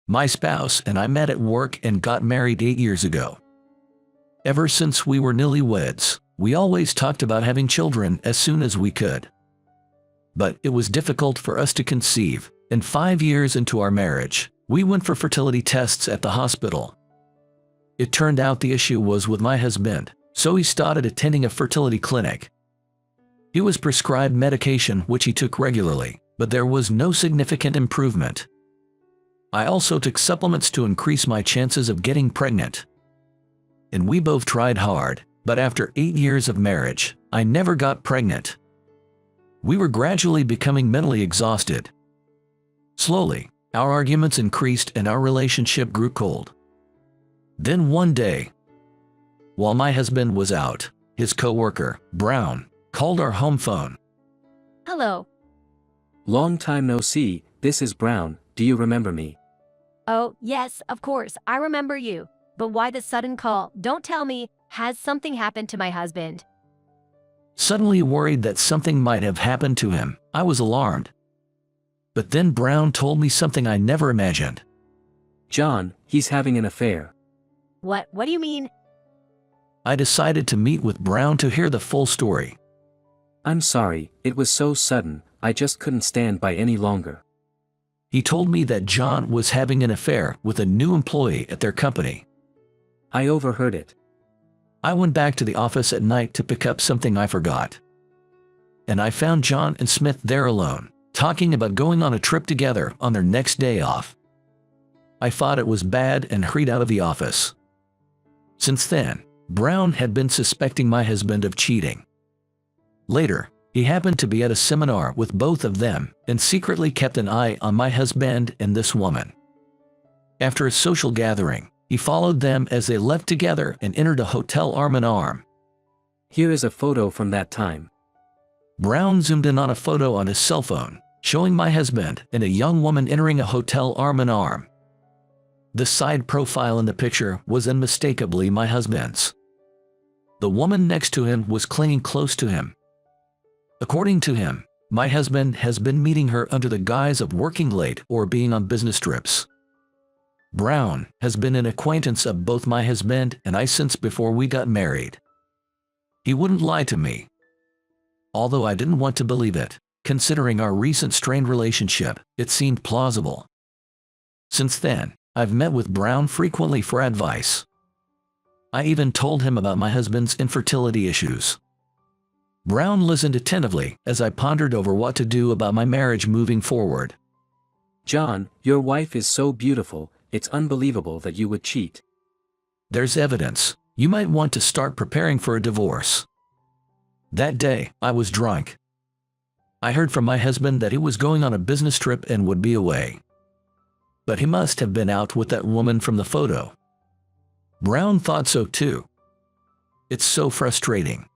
My spouse and I met at work and got married 8 years ago. Ever since we were newlyweds, we always talked about having children as soon as we could. But it was difficult for us to conceive, and 5 years into our marriage, we went for fertility tests at the hospital. It turned out the issue was with my husband, so he started attending a fertility clinic. He was prescribed medication which he took regularly, but there was no significant improvement. I also took supplements to increase my chances of getting pregnant. And we both tried hard, but after 8 years of marriage, I never got pregnant. We were gradually becoming mentally exhausted. Slowly, our arguments increased and our relationship grew cold. Then one day, while my husband was out, his co-worker, Brown, called our home phone. Hello. Long time no see, this is Brown, do you remember me? Oh, yes, of course, I remember you. But why the sudden call? Don't tell me, has something happened to my husband? Suddenly worried that something might have happened to him, I was alarmed. But then Brown told me something I never imagined. John, he's having an affair. What do you mean? I decided to meet with Brown to hear the full story. I'm sorry, it was so sudden, I just couldn't stand by any longer. He told me that John was having an affair with a new employee at their company. I overheard it. I went back to the office at night to pick up something I forgot. And I found John and Smith there alone, talking about going on a trip together on their next day off. I thought it was bad and hurried out of the office. Since then, Brown had been suspecting my husband of cheating. Later, he happened to be at a seminar with both of them and secretly kept an eye on my husband and this woman. After a social gathering, he followed them as they left together and entered a hotel arm in arm. Here is a photo from that time. Brown zoomed in on a photo on his cell phone, showing my husband and a young woman entering a hotel arm in arm. The side profile in the picture was unmistakably my husband's. The woman next to him was clinging close to him. According to him, my husband has been meeting her under the guise of working late or being on business trips. Brown has been an acquaintance of both my husband and I since before we got married. He wouldn't lie to me. Although I didn't want to believe it, considering our recent strained relationship, it seemed plausible. Since then, I've met with Brown frequently for advice. I even told him about my husband's infertility issues. Brown listened attentively as I pondered over what to do about my marriage moving forward. John, your wife is so beautiful, it's unbelievable that you would cheat. There's evidence. You might want to start preparing for a divorce. That day, I was drunk. I heard from my husband that he was going on a business trip and would be away. But he must have been out with that woman from the photo. Brown thought so too. It's so frustrating.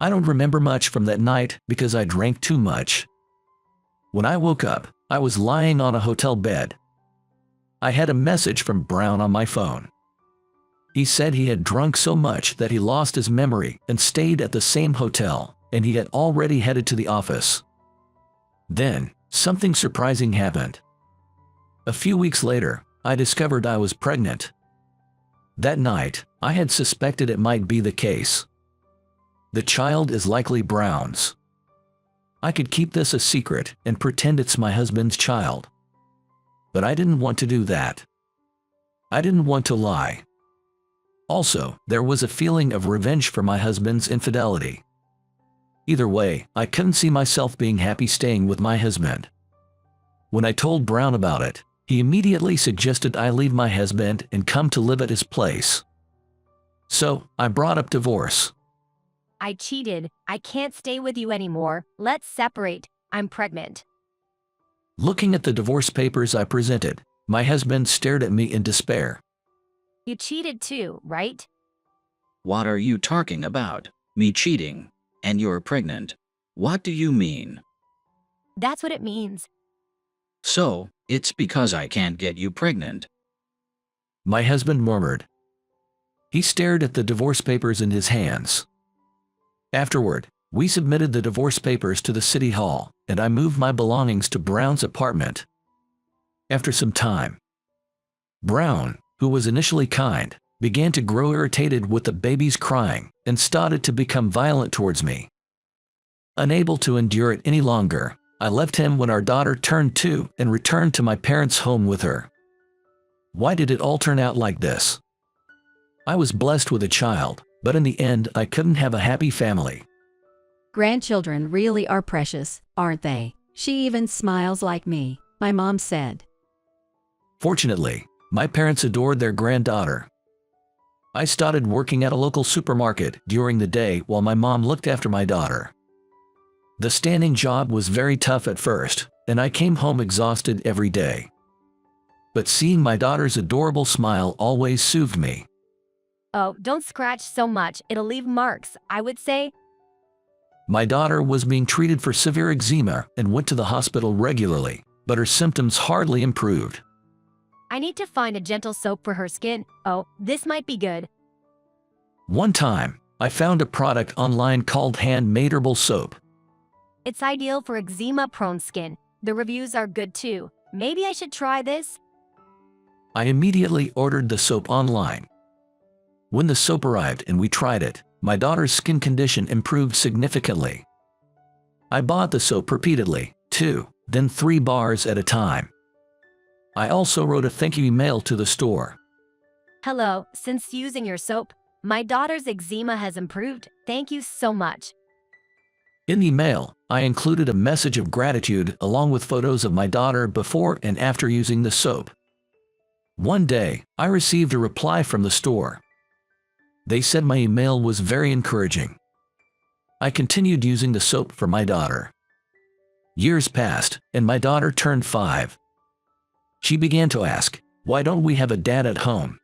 I don't remember much from that night because I drank too much. When I woke up, I was lying on a hotel bed. I had a message from Brown on my phone. He said he had drunk so much that he lost his memory and stayed at the same hotel, and he had already headed to the office. Then, something surprising happened. A few weeks later, I discovered I was pregnant. That night, I had suspected it might be the case. The child is likely Brown's. I could keep this a secret and pretend it's my husband's child. But I didn't want to do that. I didn't want to lie. Also, there was a feeling of revenge for my husband's infidelity. Either way, I couldn't see myself being happy staying with my husband. When I told Brown about it, he immediately suggested I leave my husband and come to live at his place. So, I brought up divorce. I cheated. I can't stay with you anymore. Let's separate. I'm pregnant. Looking at the divorce papers I presented, my husband stared at me in despair. You cheated too, right? What are you talking about? Me cheating? And you're pregnant? What do you mean? That's what it means. So, it's because I can't get you pregnant. My husband murmured. He stared at the divorce papers in his hands. Afterward, we submitted the divorce papers to the city hall, and I moved my belongings to Brown's apartment. After some time, Brown, who was initially kind, began to grow irritated with the baby's crying and started to become violent towards me. Unable to endure it any longer, I left him when our daughter turned 2 and returned to my parents' home with her. Why did it all turn out like this? I was blessed with a child, but in the end I couldn't have a happy family. Grandchildren really are precious, aren't they? She even smiles like me, my mom said. Fortunately, my parents adored their granddaughter. I started working at a local supermarket during the day while my mom looked after my daughter. The standing job was very tough at first, and I came home exhausted every day. But seeing my daughter's adorable smile always soothed me. Oh, don't scratch so much, it'll leave marks, I would say. My daughter was being treated for severe eczema and went to the hospital regularly, but her symptoms hardly improved. I need to find a gentle soap for her skin. Oh, this might be good. One time, I found a product online called hand-made herbal soap. It's ideal for eczema-prone skin. The reviews are good too. Maybe I should try this? I immediately ordered the soap online. When the soap arrived and we tried it, my daughter's skin condition improved significantly. I bought the soap repeatedly, 2, then 3 bars at a time. I also wrote a thank you email to the store. Hello, since using your soap, my daughter's eczema has improved. Thank you so much. In the email, I included a message of gratitude along with photos of my daughter before and after using the soap. One day, I received a reply from the store. They said my email was very encouraging. I continued using the soap for my daughter. Years passed, and my daughter turned 5. She began to ask, "Why don't we have a dad at home?"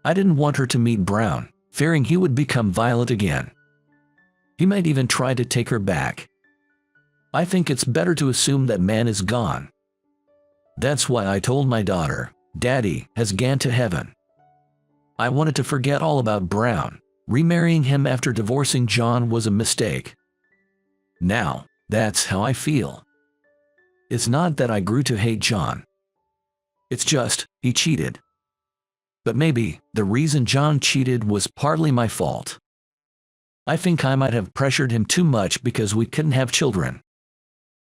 I didn't want her to meet Brown, fearing he would become violent again. He might even try to take her back. I think it's better to assume that man is gone. That's why I told my daughter, "Daddy has gone to heaven." I wanted to forget all about Brown. Remarrying him after divorcing John was a mistake. Now, that's how I feel. It's not that I grew to hate John. It's just, he cheated. But maybe, the reason John cheated was partly my fault. I think I might have pressured him too much because we couldn't have children.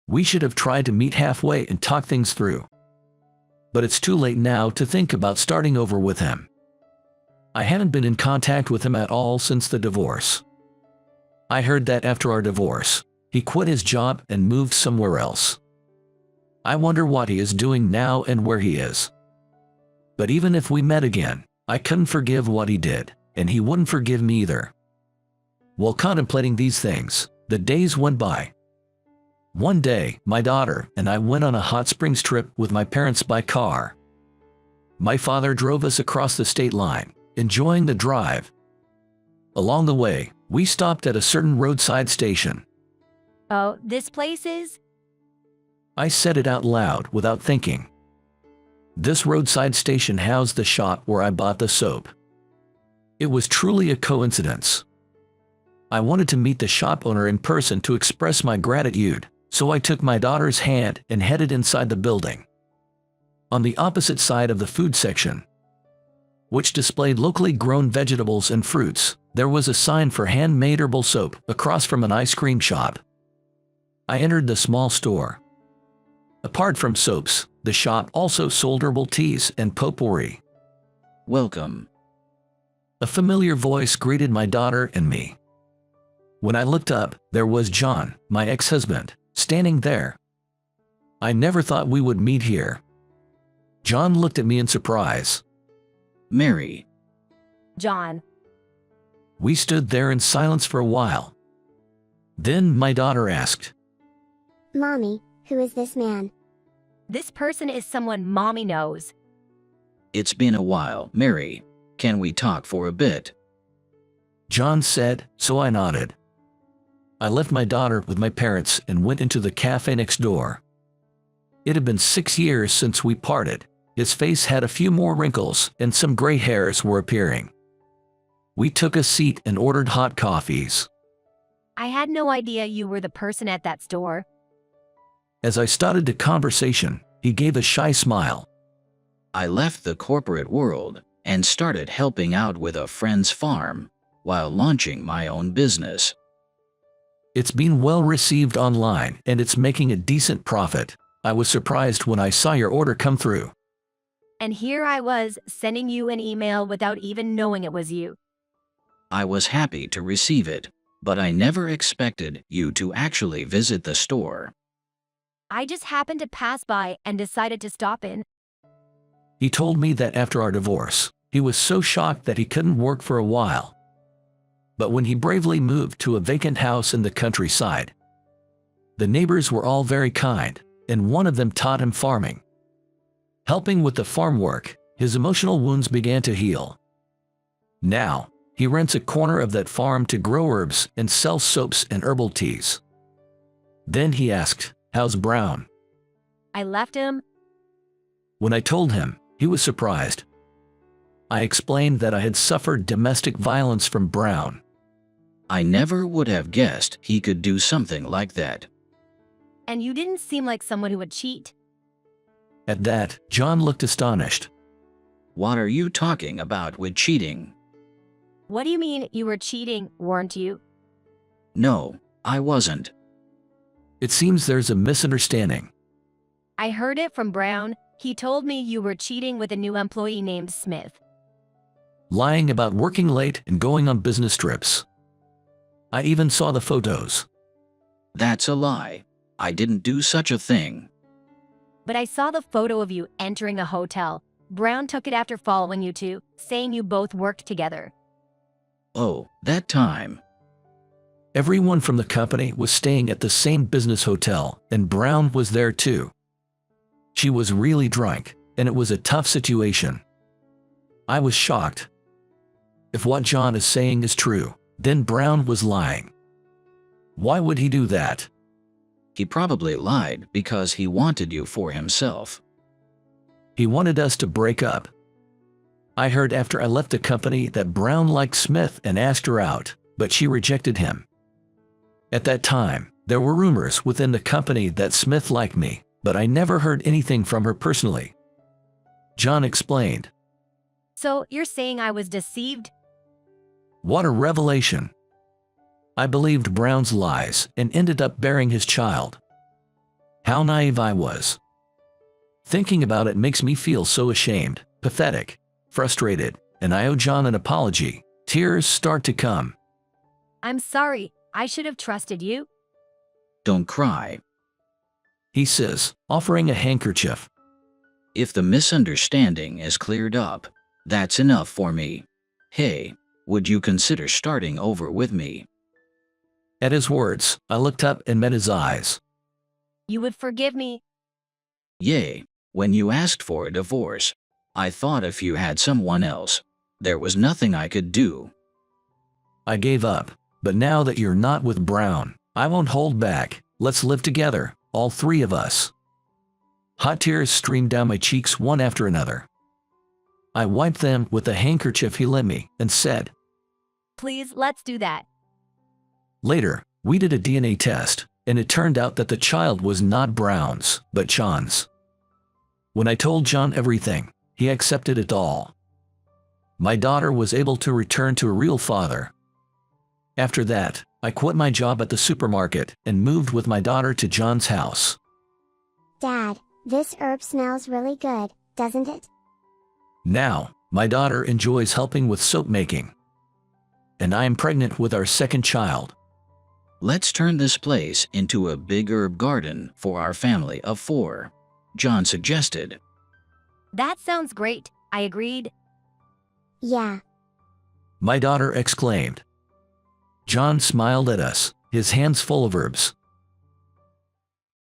We should have tried to meet halfway and talk things through. But it's too late now to think about starting over with him. I haven't been in contact with him at all since the divorce. I heard that after our divorce, he quit his job and moved somewhere else. I wonder what he is doing now and where he is. But even if we met again, I couldn't forgive what he did, and he wouldn't forgive me either. While contemplating these things, the days went by. One day, my daughter and I went on a hot springs trip with my parents by car. My father drove us across the state line, enjoying the drive. Along the way, we stopped at a certain roadside station. Oh, this place is? I said it out loud without thinking. This roadside station housed the shop where I bought the soap. It was truly a coincidence. I wanted to meet the shop owner in person to express my gratitude, so I took my daughter's hand and headed inside the building. On the opposite side of the food section, which displayed locally grown vegetables and fruits, there was a sign for handmade herbal soap across from an ice cream shop. I entered the small store. Apart from soaps, the shop also sold herbal teas and potpourri. Welcome. A familiar voice greeted my daughter and me. When I looked up, there was John, my ex-husband, standing there. I never thought we would meet here. John looked at me in surprise. Mary. John. We stood there in silence for a while. Then my daughter asked, Mommy, who is this man? This person is someone Mommy knows. It's been a while, Mary. Can we talk for a bit? John said, so I nodded. I left my daughter with my parents and went into the cafe next door. It had been 6 years since we parted. His face had a few more wrinkles and some gray hairs were appearing. We took a seat and ordered hot coffees. I had no idea you were the person at that store. As I started the conversation, he gave a shy smile. I left the corporate world and started helping out with a friend's farm while launching my own business. It's been well received online and it's making a decent profit. I was surprised when I saw your order come through. And here I was sending you an email without even knowing it was you. I was happy to receive it, but I never expected you to actually visit the store. I just happened to pass by and decided to stop in. He told me that after our divorce, he was so shocked that he couldn't work for a while. But when he bravely moved to a vacant house in the countryside, the neighbors were all very kind, and one of them taught him farming. Helping with the farm work, his emotional wounds began to heal. Now, he rents a corner of that farm to grow herbs and sell soaps and herbal teas. Then he asked, "How's Brown?" I left him. When I told him, he was surprised. I explained that I had suffered domestic violence from Brown. I never would have guessed he could do something like that. And you didn't seem like someone who would cheat. At that, John looked astonished. What are you talking about with cheating? What do you mean you were cheating, weren't you? No, I wasn't. It seems there's a misunderstanding. I heard it from Brown. He told me you were cheating with a new employee named Smith. Lying about working late and going on business trips. I even saw the photos. That's a lie. I didn't do such a thing. But I saw the photo of you entering a hotel. Brown took it after following you two, saying you both worked together. Oh, that time. Everyone from the company was staying at the same business hotel, and Brown was there too. She was really drunk, and it was a tough situation. I was shocked. If what John is saying is true, then Brown was lying. Why would he do that? He probably lied because he wanted you for himself. He wanted us to break up. I heard after I left the company that Brown liked Smith and asked her out, but she rejected him. At that time, there were rumors within the company that Smith liked me, but I never heard anything from her personally. John explained. So you're saying I was deceived? What a revelation. I believed Brown's lies and ended up bearing his child. How naive I was. Thinking about it makes me feel so ashamed, pathetic, frustrated, and I owe John an apology. Tears start to come. I'm sorry. I should have trusted you. Don't cry. He says, offering a handkerchief. If the misunderstanding is cleared up, that's enough for me. Hey, would you consider starting over with me? At his words, I looked up and met his eyes. You would forgive me? Yay, when you asked for a divorce, I thought if you had someone else, there was nothing I could do. I gave up, but now that you're not with Brown, I won't hold back. Let's live together, all three of us. Hot tears streamed down my cheeks one after another. I wiped them with the handkerchief he lent me and said, Please, let's do that. Later, we did a DNA test, and it turned out that the child was not Brown's, but John's. When I told John everything, he accepted it all. My daughter was able to return to a real father. After that, I quit my job at the supermarket and moved with my daughter to John's house. Dad, this herb smells really good, doesn't it? Now, my daughter enjoys helping with soap making. And I am pregnant with our second child. Let's turn this place into a big herb garden for our family of 4, John suggested. That sounds great. I agreed. Yeah. My daughter exclaimed. John smiled at us, his hands full of herbs.